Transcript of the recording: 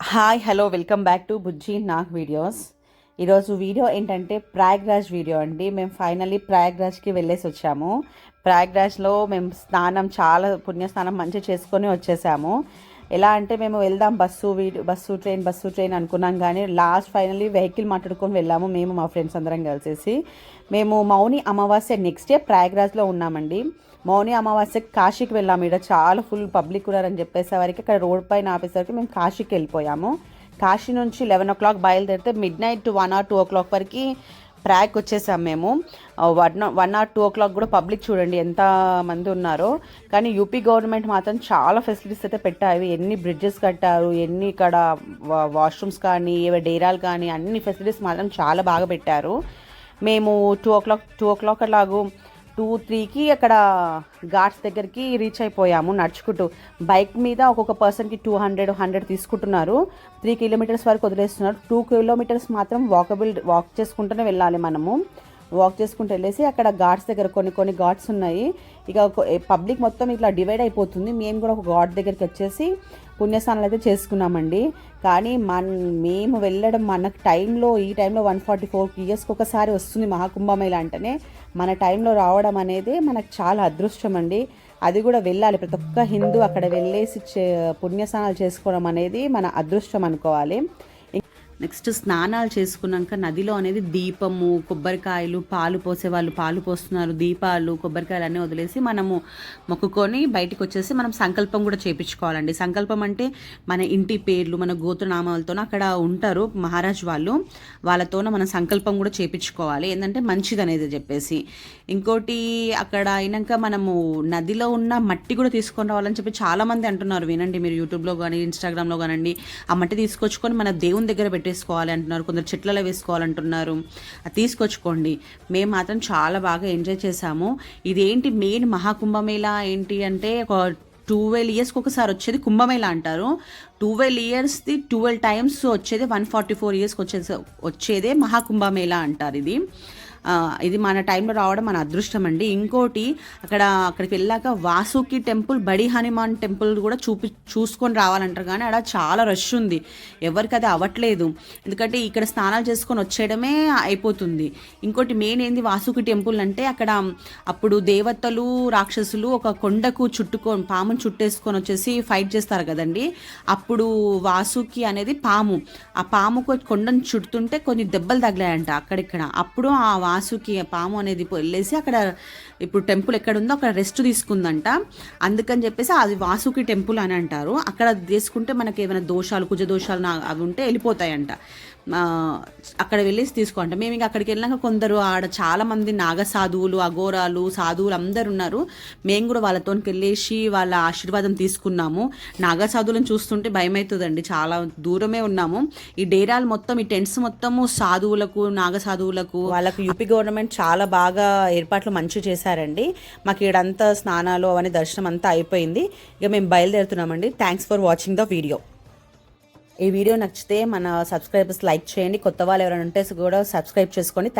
Hi hello welcome back to Bujji Nag videos. ఈరోజు video ఏంటంటే Prayagraj video అండి. మేము ఫైనల్లీ ప్రయాగ్రాజ్కి వెళ్ళేసి వచ్చాము. ప్రయాగ్రాజ్లో మేము చాలా పుణ్యస్నానం మంచిగా చేసుకొని వచ్చేసాము. ఎలా అంటే మేము వెళ్దాం బస్సు ట్రైన్ అనుకున్నాం, కానీ లాస్ట్ ఫైనల్లీ వెహికల్ మాట్లాడుకొని వెళ్ళాము మేము మా ఫ్రెండ్స్ అందరం కలిసేసి. మేము మౌని అమావాస్య నెక్స్ట్ డే ప్రయాగ్రాజ్లో ఉన్నామండి. మౌని అమావాస్యకి కాశీకి వెళ్ళాము. ఇక్కడ చాలా ఫుల్ పబ్లిక్ ఉన్నారని చెప్పేసేవారికి అక్కడ రోడ్ పైన ఆపేసరికి మేము కాశీకి వెళ్ళిపోయాము. కాశీ నుంచి 11 o'clock బయలుదేరితే మిడ్ నైట్ 1 or 2 o'clock వరకు ప్రయాగ్ వచ్చేసాం మేము. 1 or 2 o'clock కూడా పబ్లిక్ చూడండి ఎంత మంది ఉన్నారో. కానీ యూపీ గవర్నమెంట్ మాత్రం చాలా ఫెసిలిటీస్ అయితే పెట్టారు. ఎన్ని బ్రిడ్జెస్ కట్టారు, ఎన్ని ఇక్కడ వాష్రూమ్స్ కానీ డేరాలు కానీ అన్ని ఫెసిలిటీస్ మాత్రం చాలా బాగా పెట్టారు. మేము 2 o'clock అలాగూ 2-3కి అక్కడ ఘాట్స్ దగ్గరికి రీచ్ అయిపోయాము నడుచుకుంటూ. బైక్ మీద ఒక్కొక్క పర్సన్కి 200 తీసుకుంటున్నారు. 3 kilometers వరకు వదిలేస్తున్నారు. 2 kilometers మాత్రం వాక్ చేసుకుంటూనే వెళ్ళాలి మనము. వాక్ చేసుకుంటూ వెళ్ళేసి అక్కడ ఘాట్స్ దగ్గర కొన్ని ఘాట్స్ ఉన్నాయి. ఇక పబ్లిక్ మొత్తం ఇట్లా డివైడ్ అయిపోతుంది. మేము కూడా ఒక ఘాట్ దగ్గరికి వచ్చేసి పుణ్యస్నానాలు అయితే చేసుకున్నామండి. కానీ మేము వెళ్ళడం ఈ టైంలో 144 yearsకి ఒకసారి వస్తుంది మహాకుంభమేళ అంటేనే. మన టైంలో రావడం అనేది మనకు చాలా అదృష్టం అండి. అది కూడా వెళ్ళాలి. ప్రతి ఒక్క హిందూ అక్కడ వెళ్ళేసి పుణ్యస్నానాలు చేసుకోవడం అనేది మన అదృష్టం అనుకోవాలి. నెక్స్ట్ స్నానాలు చేసుకున్నాక నదిలో అనేది దీపము, కొబ్బరికాయలు, పాలు పోసేవాళ్ళు పాలు పోస్తున్నారు, దీపాలు, కొబ్బరికాయలు అన్నీ వదిలేసి మనము మొక్కుకొని బయటికి వచ్చేసి మనం సంకల్పం కూడా చేయించుకోవాలండి. సంకల్పం అంటే మన ఇంటి పేర్లు, మన గోత్రనామాలతో అక్కడ ఉంటారు మహారాజ్ వాళ్ళతోన మనం సంకల్పం కూడా చేయించుకోవాలి. ఏంటంటే మంచిది అనేది చెప్పేసి. ఇంకోటి అక్కడ అయినాక మనము నదిలో ఉన్న మట్టి కూడా తీసుకొని రావాలని చెప్పి చాలామంది అంటున్నారు. వినండి మీరు యూట్యూబ్లో కానీ ఇన్స్టాగ్రామ్లో కానండి. ఆ మట్టి తీసుకొచ్చుకొని మన దేవుని దగ్గర వేసుకోవాలి అంటున్నారు. కొందరు చెట్లలో వేసుకోవాలంటున్నారు. అది తీసుకొచ్చుకోండి. మేము మాత్రం చాలా బాగా ఎంజాయ్ చేసాము. ఇదేంటి మెయిన్ మహాకుంభమేళ ఏంటి అంటే 12 yearsకి ఒకసారి వచ్చేది కుంభమేళ అంటారు. 12 yearsది 12 times వచ్చేది 144 yearsకి వచ్చేదే మహాకుంభమేళ అంటారు. ఇది మన టైంలో రావడం మన అదృష్టం అండి. ఇంకోటి అక్కడికి వెళ్ళాక వాసుకి టెంపుల్, బడి హనుమాన్ టెంపుల్ కూడా చూసుకొని రావాలంటారు. కానీ అక్కడ చాలా రష్ ఉంది, ఎవరికి అది అవ్వట్లేదు. ఎందుకంటే ఇక్కడ స్నానాలు చేసుకొని వచ్చేయడమే అయిపోతుంది. ఇంకోటి మెయిన్ ఏంది వాసుకి టెంపుల్ అంటే అప్పుడు దేవతలు రాక్షసులు ఒక కొండకు పామును చుట్టేసుకొని వచ్చేసి ఫైట్ చేస్తారు కదండి. అప్పుడు వాసుకి అనేది పాము, ఆ పాముకు కొండను చుడుతుంటే కొన్ని దెబ్బలు తగిలాయంట అక్కడిక్కడ. అప్పుడు ఆ వాసుకి పాము అనేది వెళ్ళేసి అక్కడ ఇప్పుడు టెంపుల్ ఎక్కడుందో అక్కడ రెస్ట్ తీసుకుందంట. అందుకని చెప్పేసి అది వాసుకి టెంపుల్ అని అంటారు. అక్కడ తీసుకుంటే మనకి ఏమైనా దోషాలు, కుజ దోషాలు అవి ఉంటే వెళ్ళిపోతాయంట. అక్కడ వెళ్ళేసి తీసుకోండి. మేము ఇంకా అక్కడికి వెళ్ళాక కొందరు ఆడ చాలామంది నాగసాధువులు, అఘోరాలు, సాధువులు అందరు ఉన్నారు. మేము కూడా వాళ్ళతోకి వెళ్ళేసి వాళ్ళ ఆశీర్వాదం తీసుకున్నాము. నాగసాధువులను చూస్తుంటే భయం అవుతుందండి, చాలా దూరమే ఉన్నాము. ఈ డేరాలు మొత్తం, ఈ టెంట్స్ మొత్తము సాధువులకు, నాగసాధువులకు వాళ్ళకు యూపీ గవర్నమెంట్ చాలా బాగా ఏర్పాట్లు మంచిగా చేశారండి. మాకు ఇక్కడంతా స్నానాలు అవన్నీ దర్శనం అంతా అయిపోయింది. ఇక మేము బయలుదేరుతున్నామండి. Thanks for watching the video. ఈ వీడియో నచ్చితే మన సబ్స్క్రైబర్స్ లైక్ చేయండి. కొత్త వాళ్ళు ఎవరైనా ఉంటే కూడా సబ్స్క్రైబ్ చేసుకోండి.